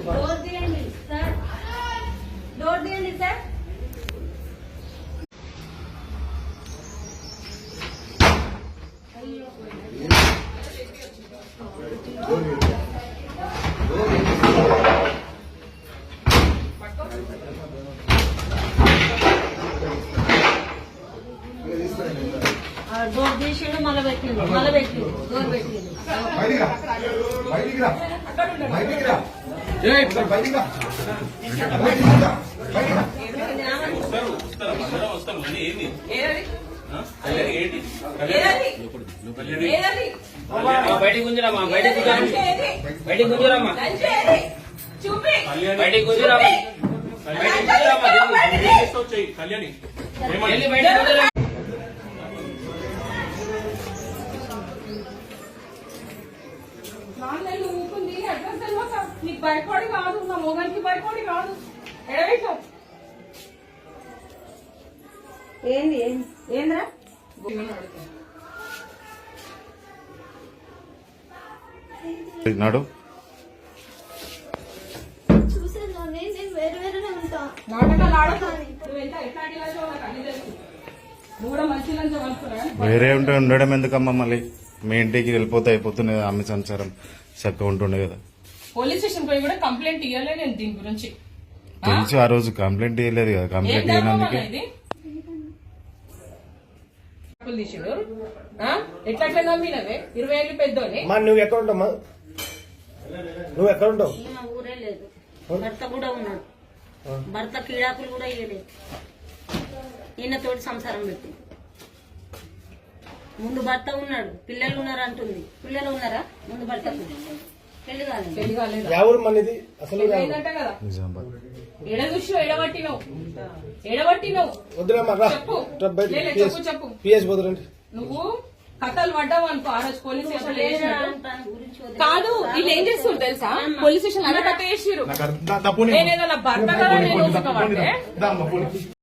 Door తీయండి sir, door తీయండి sir. Door తీసిండు, మళ్ళీ పెట్టిండు, డోర్ పెట్టిండు. బయటికి గుంజరామా, బయటికి గుంజరామా, బయటికి గుంజరామా, కళ్యాణి నాన్నలు ఊపుంది అడ్రస్ తెలియక నీకు భయపడి కాదు, నా మొగనికి భయపడి కాదు. ఎడవేశా ఏంది ఏంద్రా నాడు నాటకాలు ఆడతా. నువ్వెంత ఎట్లాంటి లంచో నాకు అన్ని తెలుసు. నువ్వు కూడా మంచి లంచం అనుకున్నా. వేరే ఉంటే ఉండడం ఎందుకమ్మా? మళ్ళీ మీ ఇంటికి వెళ్ళిపోతే అయిపోతుంది కదా, అమ్మ సంసారం చక్కగా ఉంటుండే కదా. పోలీస్ స్టేషన్ పోయి కూడా కంప్లైంట్ ఇవ్వలే నేను దీని గురించి. తెలుసు ఆ రోజు కంప్లైంట్ ఇవ్వలేదు కదా, కంప్లైంట్ ఇవ్వడానికి తీసిండు. ఎట్లా నమ్మినవే 20 ఏళ్ళు పెద్దోని. నువ్వు ఎక్కడ ఉంటావు? నువ్వు ఎక్కడ ఉంటావు? ఊరే లేదు, భర్త కూడా ఉన్నాడు. భర్త కీడాకులు కూడా ఇవ్వలేదు. ఈయనతోటి సంసారం పెట్టి ముందు భర్త ఉన్నాడు, పిల్లలు ఉన్నారు అంటుంది. పిల్లలు ఉన్నారా? ముందు భర్తకు పెళ్లి కాలేదు. ఎవరు మనది అసలు? ఏంటంట కదా, ఎడ చూసి ఎడబట్టినవు. వద్దులేమ్మా, చెప్పు పిఎస్ పోదురండి. నువ్వు కథలు పడ్డావు అనుకో, ఆ రోజు పోలీస్ స్టేషన్ కాదు. వీళ్ళు ఏం చేస్తారు తెలుసా? పోలీస్ స్టేషన్ అలా కథ చేసిరు. నేనేదో నా భర్త కదా నేను